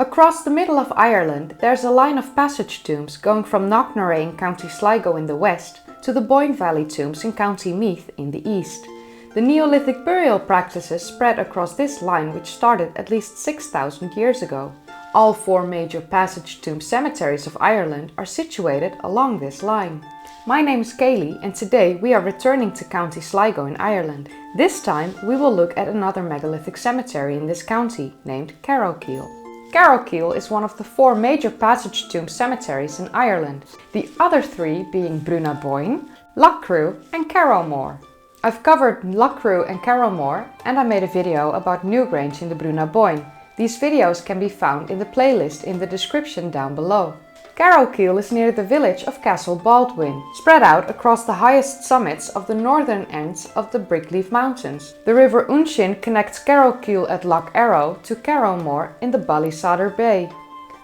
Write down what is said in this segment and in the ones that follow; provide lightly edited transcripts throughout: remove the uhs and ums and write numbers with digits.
Across the middle of Ireland, there's a line of passage tombs going from Knocknarea in County Sligo in the west to the Boyne Valley tombs in County Meath in the east. The Neolithic burial practices spread across this line, which started at least 6,000 years ago. All four major passage tomb cemeteries of Ireland are situated along this line. My name is Kaylee and today we are returning to County Sligo in Ireland. This time we will look at another megalithic cemetery in this county named Carrowkeel. Carrowkeel is one of the four major passage tomb cemeteries in Ireland, the other three being Brunaboyne, Loughcrew and Carrowmore. I've covered Loughcrew and Carrowmore and I made a video about Newgrange in the Brunaboyne. These videos can be found in the playlist in the description down below. Carrowkeel is near the village of Castle Baldwin, spread out across the highest summits of the northern ends of the Brickleaf Mountains. The river Unshin connects Carrowkeel at Lough Arrow to Carrowmore in the Ballysadder Bay.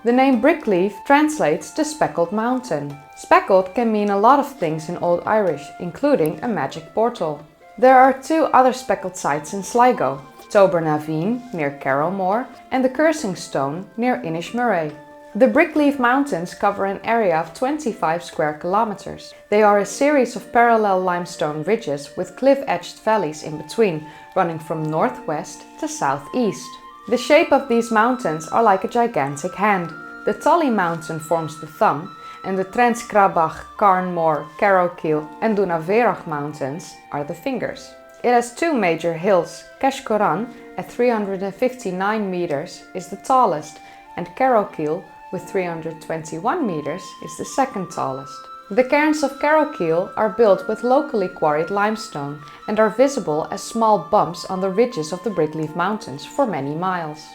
The name Brickleaf translates to Speckled Mountain. Speckled can mean a lot of things in Old Irish, including a magic portal. There are two other speckled sites in Sligo, Tobernaveen near Carrowmore and the Cursing Stone near Inishmurray. The Brickleaf Mountains cover an area of 25 square kilometers. They are a series of parallel limestone ridges with cliff-edged valleys in between, running from northwest to southeast. The shape of these mountains are like a gigantic hand. The Tully Mountain forms the thumb, and the Trenskrabach, Carnmore, Carrowkeel and Dunaverach mountains are the fingers. It has two major hills. Keshcoran at 359 meters is the tallest, and Carrowkeel with 321 meters is the second tallest. The cairns of Carrowkeel are built with locally quarried limestone and are visible as small bumps on the ridges of the Brickleaf Mountains for many miles.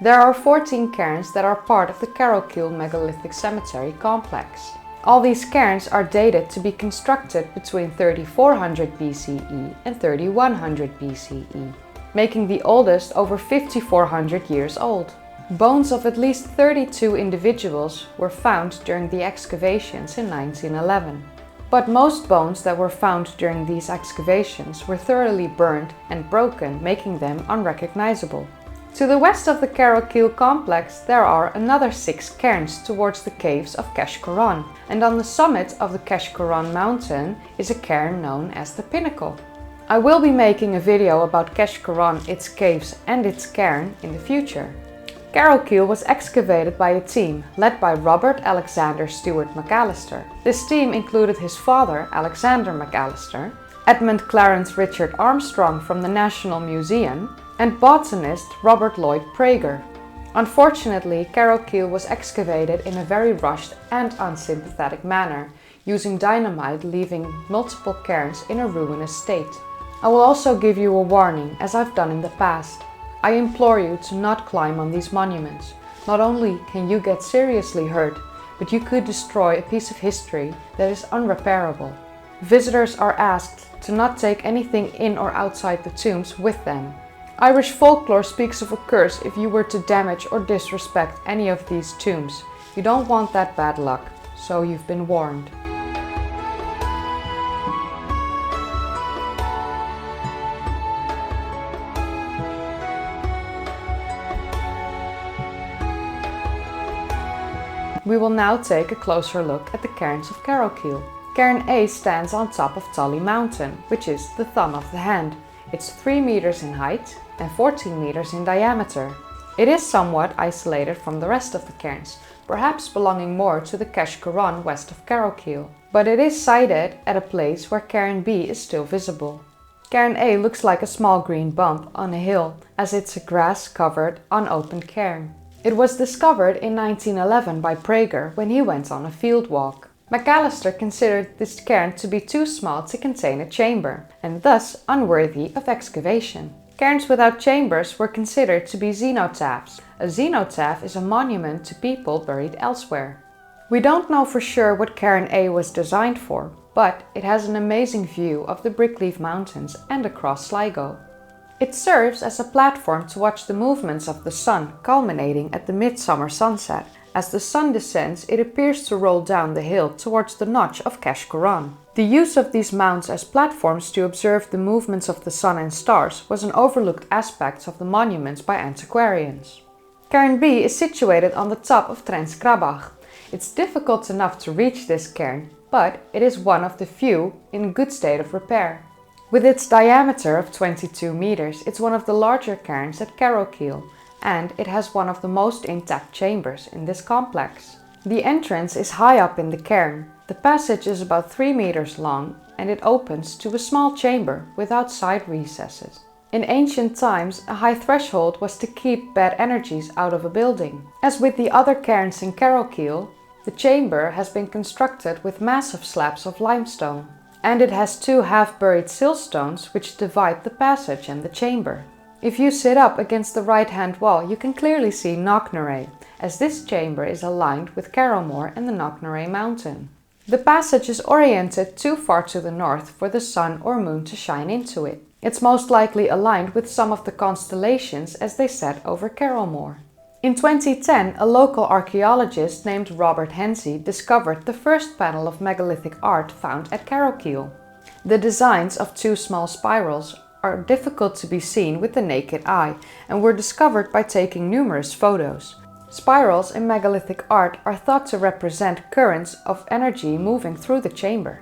There are 14 cairns that are part of the Carrowkeel megalithic cemetery complex. All these cairns are dated to be constructed between 3400 BCE and 3100 BCE, making the oldest over 5400 years old. Bones of at least 32 individuals were found during the excavations in 1911. But most bones that were found during these excavations were thoroughly burned and broken, making them unrecognizable. To the west of the Carrowkeel complex there are another 6 cairns towards the caves of Keshcoran, and on the summit of the Keshcoran mountain is a cairn known as the Pinnacle. I will be making a video about Keshcoran, its caves and its cairn in the future. Carrowkeel was excavated by a team led by Robert Alexander Stewart McAllister. This team included his father, Alexander McAllister, Edmund Clarence Richard Armstrong from the National Museum, and botanist Robert Lloyd Prager. Unfortunately, Carrowkeel was excavated in a very rushed and unsympathetic manner, using dynamite, leaving multiple cairns in a ruinous state. I will also give you a warning, as I've done in the past. I implore you to not climb on these monuments. Not only can you get seriously hurt, but you could destroy a piece of history that is unrepairable. Visitors are asked to not take anything in or outside the tombs with them. Irish folklore speaks of a curse if you were to damage or disrespect any of these tombs. You don't want that bad luck, so you've been warned. We will now take a closer look at the cairns of Carrowkeel. Cairn A stands on top of Tully Mountain, which is the thumb of the hand. It's 3 meters in height and 14 meters in diameter. It is somewhat isolated from the rest of the cairns, perhaps belonging more to the Keshcoran west of Carrowkeel. But it is sited at a place where Cairn B is still visible. Cairn A looks like a small green bump on a hill, as it's a grass-covered, unopened cairn. It was discovered in 1911 by Prager when he went on a field walk. McAllister considered this cairn to be too small to contain a chamber, and thus unworthy of excavation. Cairns without chambers were considered to be xenotaphs. A xenotaph is a monument to people buried elsewhere. We don't know for sure what Cairn A was designed for, but it has an amazing view of the Brickleaf Mountains and across Sligo. It serves as a platform to watch the movements of the sun culminating at the midsummer sunset. As the sun descends, it appears to roll down the hill towards the notch of Keshcoran. The use of these mounds as platforms to observe the movements of the sun and stars was an overlooked aspect of the monuments by antiquarians. Cairn B is situated on the top of Trens Krabach. It's difficult enough to reach this cairn, but it is one of the few in good state of repair. With its diameter of 22 meters, it's one of the larger cairns at Carrowkeel, and it has one of the most intact chambers in this complex. The entrance is high up in the cairn. The passage is about 3 meters long, and it opens to a small chamber without side recesses. In ancient times, a high threshold was to keep bad energies out of a building. As with the other cairns in Carrowkeel, the chamber has been constructed with massive slabs of limestone, and it has 2 half-buried siltstones which divide the passage and the chamber. If you sit up against the right-hand wall, you can clearly see Knocknarea, as this chamber is aligned with Carrowmore and the Knocknarea mountain. The passage is oriented too far to the north for the sun or moon to shine into it. It's most likely aligned with some of the constellations as they set over Carrowmore. In 2010, a local archaeologist named Robert Hensey discovered the first panel of megalithic art found at Carrowkeel. The designs of 2 small spirals are difficult to be seen with the naked eye and were discovered by taking numerous photos. Spirals in megalithic art are thought to represent currents of energy moving through the chamber.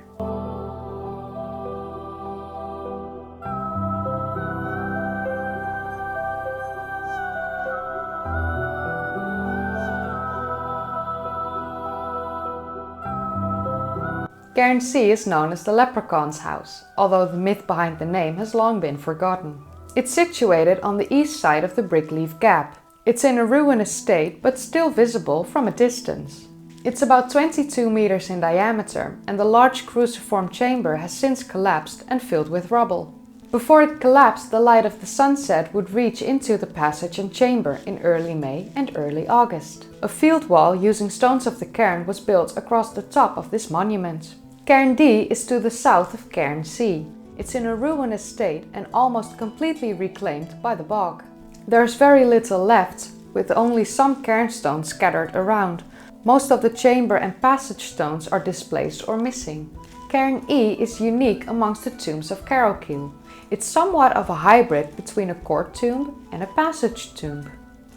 Cairn C is known as the Leprechaun's House, although the myth behind the name has long been forgotten. It's situated on the east side of the Brickleaf Gap. It's in a ruinous state, but still visible from a distance. It's about 22 meters in diameter, and the large cruciform chamber has since collapsed and filled with rubble. Before it collapsed, the light of the sunset would reach into the passage and chamber in early May and early August. A field wall using stones of the cairn was built across the top of this monument. Cairn D is to the south of Cairn C. It's in a ruinous state and almost completely reclaimed by the bog. There's very little left, with only some cairn stones scattered around. Most of the chamber and passage stones are displaced or missing. Cairn E is unique amongst the tombs of Carrowkeel. It's somewhat of a hybrid between a court tomb and a passage tomb.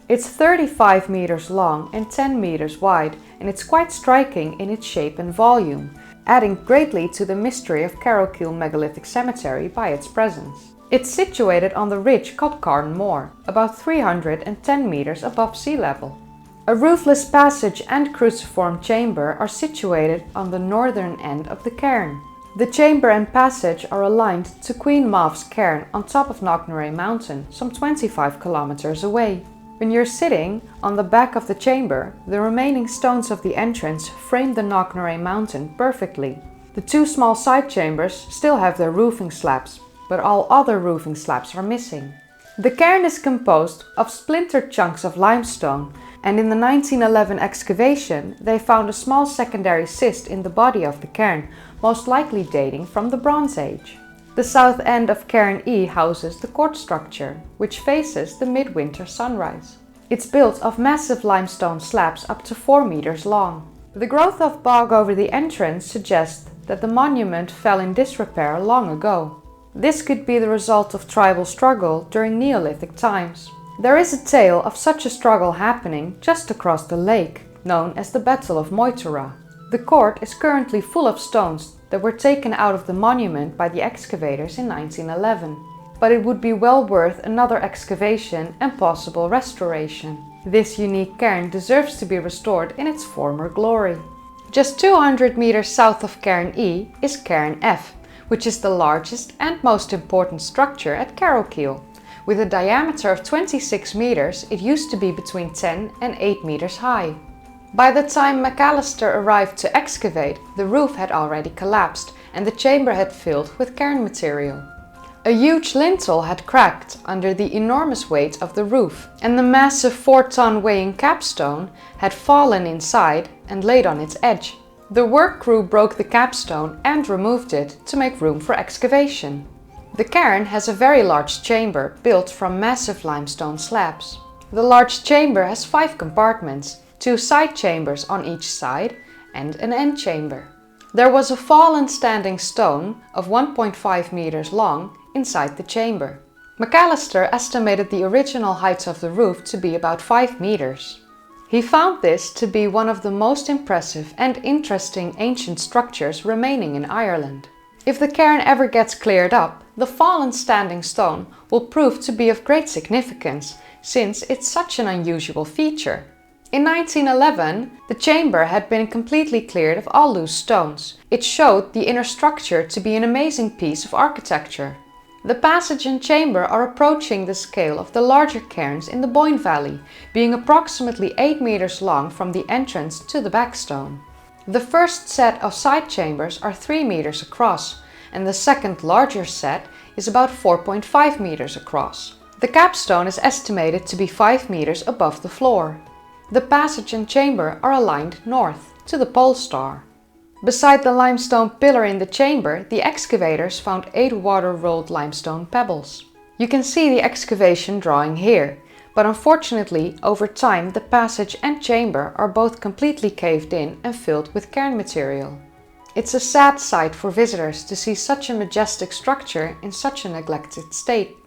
It's 35 meters long and 10 meters wide, and it's quite striking in its shape and volume, adding greatly to the mystery of Carrowkeel Megalithic Cemetery by its presence. It's situated on the ridge called Carn Moor, about 310 meters above sea level. A roofless passage and cruciform chamber are situated on the northern end of the cairn. The chamber and passage are aligned to Queen Mav's cairn on top of Knocknarea Mountain, some 25 kilometers away. When you're sitting on the back of the chamber, the remaining stones of the entrance frame the Knocknarea Mountain perfectly. The 2 small side chambers still have their roofing slabs, but all other roofing slabs are missing. The cairn is composed of splintered chunks of limestone, and in the 1911 excavation they found a small secondary schist in the body of the cairn, most likely dating from the Bronze Age. The south end of Cairn E houses the court structure, which faces the midwinter sunrise. It's built of massive limestone slabs up to 4 meters long. The growth of bog over the entrance suggests that the monument fell in disrepair long ago. This could be the result of tribal struggle during Neolithic times. There is a tale of such a struggle happening just across the lake, known as the Battle of Moytura. The court is currently full of stones that were taken out of the monument by the excavators in 1911. But it would be well worth another excavation and possible restoration. This unique cairn deserves to be restored in its former glory. Just 200 meters south of Cairn E is Cairn F, which is the largest and most important structure at Carrowkeel. With a diameter of 26 meters, it used to be between 10 and 8 meters high. By the time McAllister arrived to excavate, the roof had already collapsed and the chamber had filled with cairn material. A huge lintel had cracked under the enormous weight of the roof, and the massive 4-ton weighing capstone had fallen inside and laid on its edge. The work crew broke the capstone and removed it to make room for excavation. The cairn has a very large chamber built from massive limestone slabs. The large chamber has 5 compartments, 2 side chambers on each side and an end chamber. There was a fallen standing stone of 1.5 meters long inside the chamber. Macalister estimated the original height of the roof to be about 5 meters. He found this to be one of the most impressive and interesting ancient structures remaining in Ireland. If the cairn ever gets cleared up, the fallen standing stone will prove to be of great significance, since it's such an unusual feature. In 1911, the chamber had been completely cleared of all loose stones. It showed the inner structure to be an amazing piece of architecture. The passage and chamber are approaching the scale of the larger cairns in the Boyne Valley, being approximately 8 meters long from the entrance to the backstone. The first set of side chambers are 3 meters across, and the second larger set is about 4.5 meters across. The capstone is estimated to be 5 meters above the floor. The passage and chamber are aligned north, to the pole star. Beside the limestone pillar in the chamber, the excavators found 8 water-rolled limestone pebbles. You can see the excavation drawing here, but unfortunately, over time the passage and chamber are both completely caved in and filled with cairn material. It's a sad sight for visitors to see such a majestic structure in such a neglected state.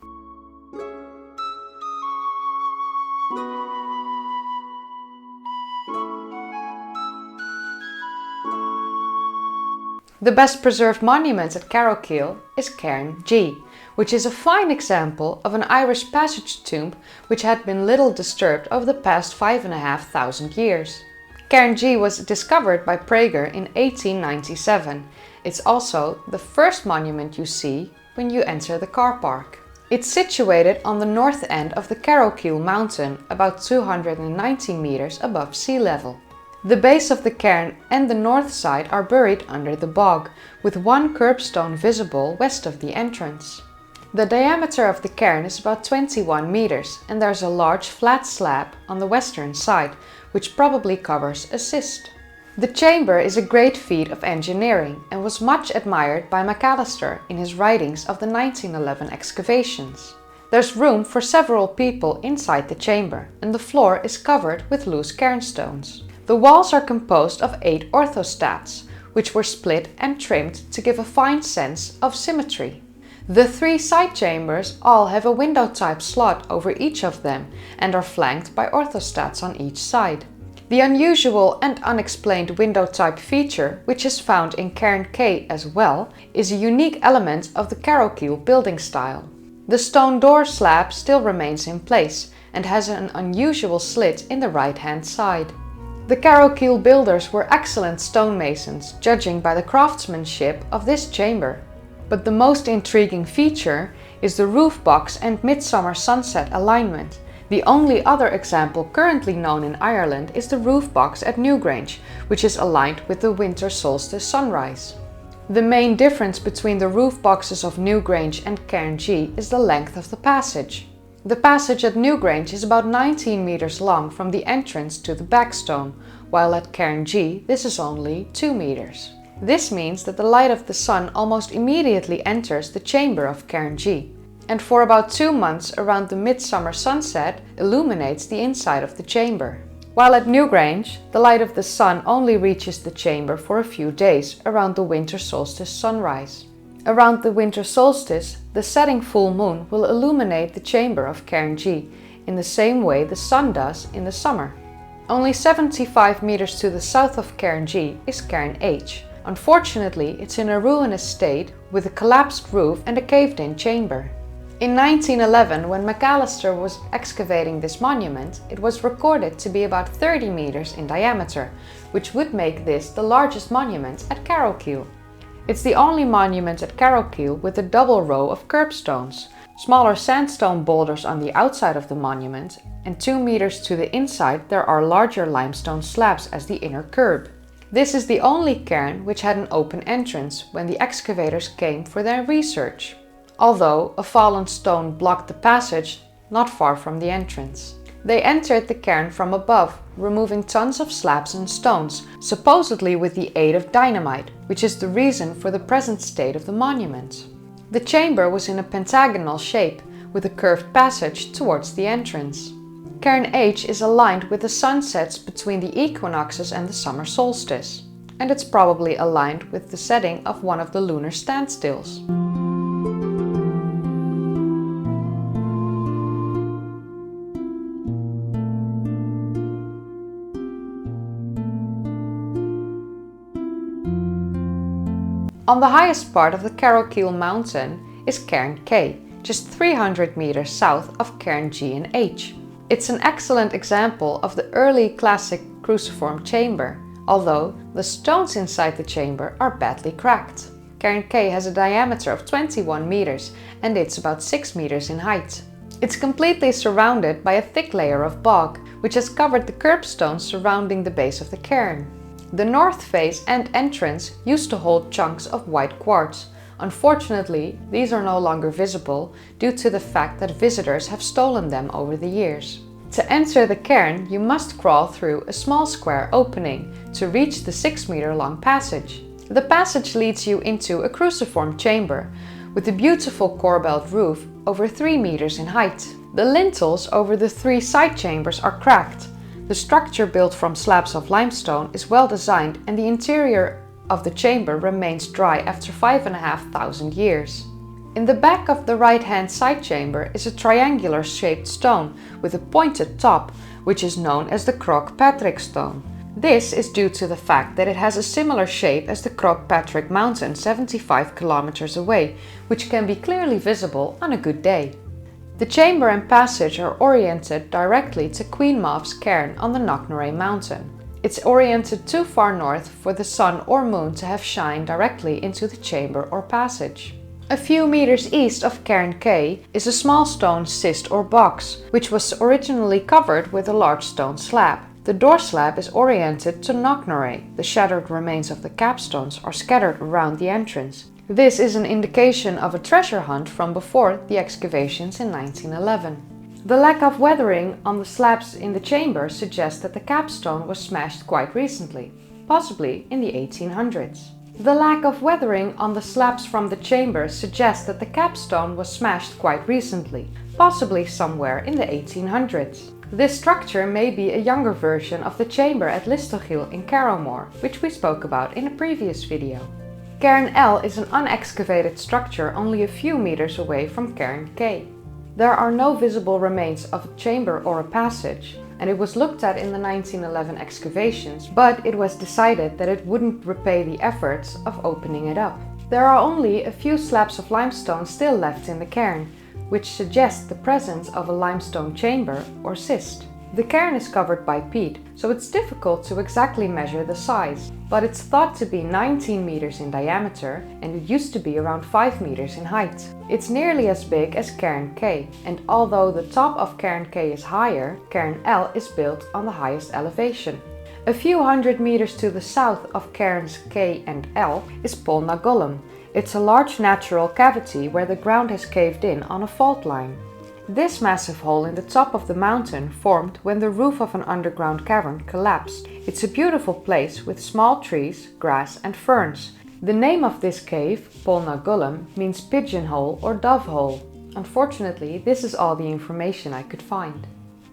The best preserved monument at Carrowkeel is Cairn G, which is a fine example of an Irish passage tomb which had been little disturbed over the past 5,500 years. Cairn G was discovered by Prager in 1897. It's also the first monument you see when you enter the car park. It's situated on the north end of the Carrowkeel mountain, about 219 meters above sea level. The base of the cairn and the north side are buried under the bog, with one curbstone visible west of the entrance. The diameter of the cairn is about 21 meters, and there's a large flat slab on the western side, which probably covers a cyst. The chamber is a great feat of engineering and was much admired by Macalister in his writings of the 1911 excavations. There's room for several people inside the chamber, and the floor is covered with loose cairnstones. The walls are composed of 8 orthostats, which were split and trimmed to give a fine sense of symmetry. The 3 side chambers all have a window-type slot over each of them and are flanked by orthostats on each side. The unusual and unexplained window-type feature, which is found in Cairn K as well, is a unique element of the Carrowkeel building style. The stone door slab still remains in place and has an unusual slit in the right-hand side. The Carrowkeel builders were excellent stonemasons, judging by the craftsmanship of this chamber. But the most intriguing feature is the roof box and midsummer sunset alignment. The only other example currently known in Ireland is the roof box at Newgrange, which is aligned with the winter solstice sunrise. The main difference between the roof boxes of Newgrange and Cairn G is the length of the passage. The passage at Newgrange is about 19 meters long from the entrance to the backstone, while at Cairn G this is only 2 meters. This means that the light of the sun almost immediately enters the chamber of Cairn G, and for about 2 months around the midsummer sunset illuminates the inside of the chamber. While at Newgrange, the light of the sun only reaches the chamber for a few days around the winter solstice sunrise. Around the winter solstice, the setting full moon will illuminate the chamber of Cairn G in the same way the sun does in the summer. Only 75 meters to the south of Cairn G is Cairn H. Unfortunately, it's in a ruinous state with a collapsed roof and a caved-in chamber. In 1911, when Macalister was excavating this monument, it was recorded to be about 30 meters in diameter, which would make this the largest monument at Carrowkeel. It's the only monument at Carrowkeel with a double row of curbstones, smaller sandstone boulders on the outside of the monument, and 2 meters to the inside there are larger limestone slabs as the inner curb. This is the only cairn which had an open entrance when the excavators came for their research, although a fallen stone blocked the passage not far from the entrance. They entered the cairn from above, removing tons of slabs and stones, supposedly with the aid of dynamite, which is the reason for the present state of the monument. The chamber was in a pentagonal shape, with a curved passage towards the entrance. Cairn H is aligned with the sunsets between the equinoxes and the summer solstice, and it's probably aligned with the setting of one of the lunar standstills. On the highest part of the Carrowkeel mountain is Cairn K, just 300 meters south of Cairn G and H. It's an excellent example of the early classic cruciform chamber, although the stones inside the chamber are badly cracked. Cairn K has a diameter of 21 meters and it's about 6 meters in height. It's completely surrounded by a thick layer of bog, which has covered the curbstones surrounding the base of the cairn. The north face and entrance used to hold chunks of white quartz. Unfortunately, these are no longer visible due to the fact that visitors have stolen them over the years. To enter the cairn, you must crawl through a small square opening to reach the 6-meter long passage. The passage leads you into a cruciform chamber with a beautiful corbelled roof over 3 meters in height. The lintels over the 3 side chambers are cracked. The structure, built from slabs of limestone, is well designed and the interior of the chamber remains dry after 5,500 years. In the back of the right-hand side chamber is a triangular shaped stone with a pointed top, which is known as the Croagh-Patrick stone. This is due to the fact that it has a similar shape as the Croagh-Patrick mountain 75 kilometers away, which can be clearly visible on a good day. The chamber and passage are oriented directly to Queen Mav's cairn on the Knocknarea mountain. It's oriented too far north for the sun or moon to have shine directly into the chamber or passage. A few meters east of Cairn K is a small stone cist or box, which was originally covered with a large stone slab. The door slab is oriented to Knocknarea. The shattered remains of the capstones are scattered around the entrance. This is an indication of a treasure hunt from before the excavations in 1911. The lack of weathering on the slabs in the chamber suggests that the capstone was smashed quite recently, possibly in the 1800s. The lack of weathering on the slabs from the chamber suggests that the capstone was smashed quite recently, possibly somewhere in the 1800s. This structure may be a younger version of the chamber at Listogiel in Carrowmore, which we spoke about in a previous video. Cairn L is an unexcavated structure only a few meters away from Cairn K. There are no visible remains of a chamber or a passage, and it was looked at in the 1911 excavations, but it was decided that it wouldn't repay the efforts of opening it up. There are only a few slabs of limestone still left in the cairn, which suggests the presence of a limestone chamber or cist. The cairn is covered by peat, so it's difficult to exactly measure the size, but it's thought to be 19 meters in diameter and it used to be around 5 meters in height. It's nearly as big as Cairn K, and although the top of Cairn K is higher, Cairn L is built on the highest elevation. A few hundred meters to the south of Cairns K and L is Polnagollum. It's a large natural cavity where the ground has caved in on a fault line. This massive hole in the top of the mountain formed when the roof of an underground cavern collapsed. It's a beautiful place with small trees, grass and ferns. The name of this cave, Polnagollum, means pigeonhole or dove hole. Unfortunately, this is all the information I could find.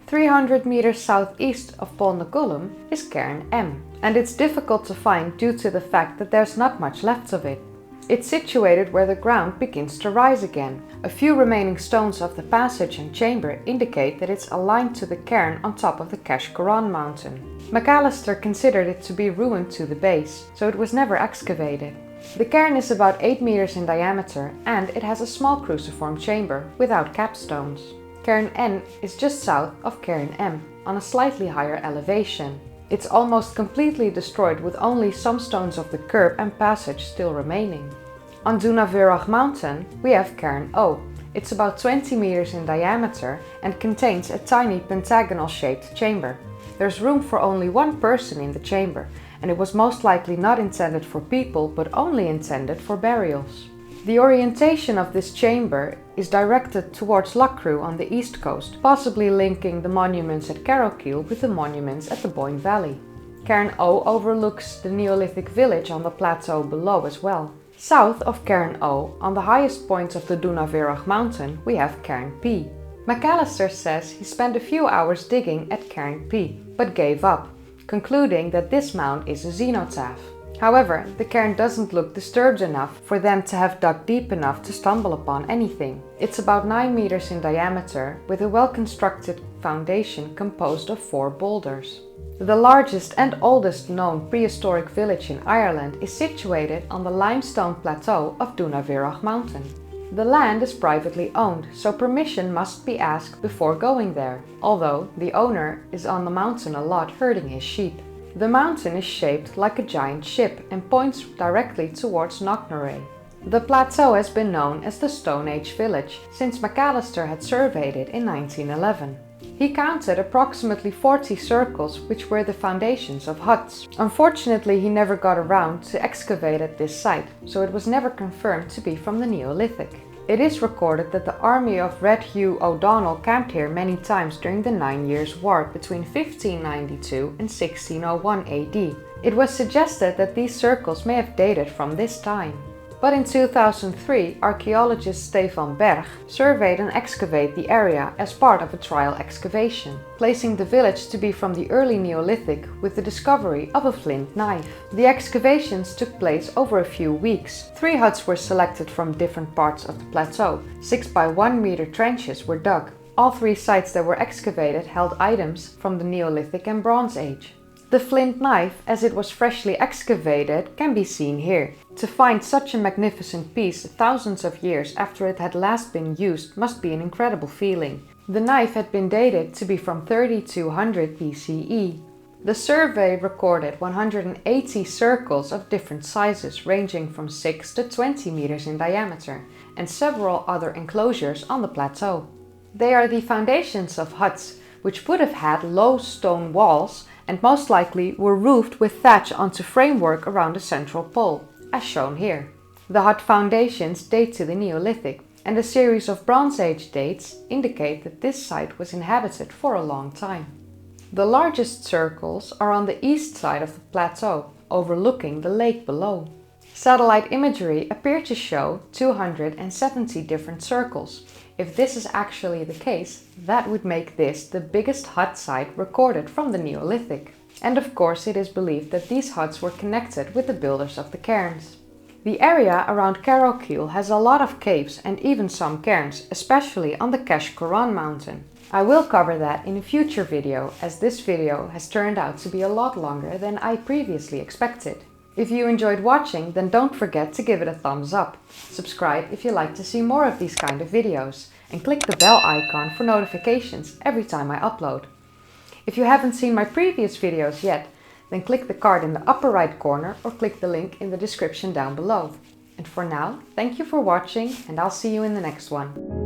300 meters southeast of Polnagollum is Cairn M, and it's difficult to find due to the fact that there's not much left of it. It's situated where the ground begins to rise again. A few remaining stones of the passage and chamber indicate that it's aligned to the cairn on top of the Cashcoran mountain. McAllister considered it to be ruined to the base, so it was never excavated. The cairn is about 8 meters in diameter and it has a small cruciform chamber without capstones. Cairn N is just south of Cairn M, on a slightly higher elevation. It's almost completely destroyed with only some stones of the curb and passage still remaining. On Dunaverach mountain we have Cairn O. It's about 20 meters in diameter and contains a tiny pentagonal shaped chamber. There's room for only one person in the chamber, and it was most likely not intended for people but only intended for burials. The orientation of this chamber is directed towards Loughcrew on the east coast, possibly linking the monuments at Carrowkeel with the monuments at the Boyne Valley. Cairn O overlooks the Neolithic village on the plateau below as well. South of Cairn O, on the highest point of the Dunaverach mountain, we have Cairn P. McAllister says he spent a few hours digging at Cairn P, but gave up, concluding that this mound is a cenotaph. However, the cairn doesn't look disturbed enough for them to have dug deep enough to stumble upon anything. It's about 9 meters in diameter with a well-constructed foundation composed of 4 boulders. The largest and oldest known prehistoric village in Ireland is situated on the limestone plateau of Dunavirrach mountain. The land is privately owned, so permission must be asked before going there, although the owner is on the mountain a lot herding his sheep. The mountain is shaped like a giant ship and points directly towards Knocknarea. The plateau has been known as the Stone Age village since Macalister had surveyed it in 1911. He counted approximately 40 circles, which were the foundations of huts. Unfortunately, he never got around to excavate at this site, so it was never confirmed to be from the Neolithic. It is recorded that the army of Red Hugh O'Donnell camped here many times during the 9 Years' War between 1592 and 1601 AD. It was suggested that these circles may have dated from this time. But in 2003, archaeologist Stefan Berg surveyed and excavated the area as part of a trial excavation, placing the village to be from the early Neolithic with the discovery of a flint knife. The excavations took place over a few weeks. 3 huts were selected from different parts of the plateau. 6 by 1 meter trenches were dug. All 3 sites that were excavated held items from the Neolithic and Bronze Age. The flint knife, as it was freshly excavated, can be seen here. To find such a magnificent piece thousands of years after it had last been used must be an incredible feeling. The knife had been dated to be from 3200 BCE. The survey recorded 180 circles of different sizes ranging from 6 to 20 meters in diameter and several other enclosures on the plateau. They are the foundations of huts, which would have had low stone walls and most likely were roofed with thatch onto framework around a central pole, as shown here. The hut foundations date to the Neolithic, and a series of Bronze Age dates indicate that this site was inhabited for a long time. The largest circles are on the east side of the plateau, overlooking the lake below. Satellite imagery appeared to show 270 different circles. If this is actually the case, that would make this the biggest hut site recorded from the Neolithic. And of course it is believed that these huts were connected with the builders of the cairns. The area around Carrowkeel has a lot of caves and even some cairns, especially on the Cash Coran mountain. I will cover that in a future video, as this video has turned out to be a lot longer than I previously expected. If you enjoyed watching, then don't forget to give it a thumbs up. Subscribe if you like to see more of these kind of videos, and click the bell icon for notifications every time I upload. If you haven't seen my previous videos yet, then click the card in the upper right corner or click the link in the description down below. And for now, thank you for watching, and I'll see you in the next one.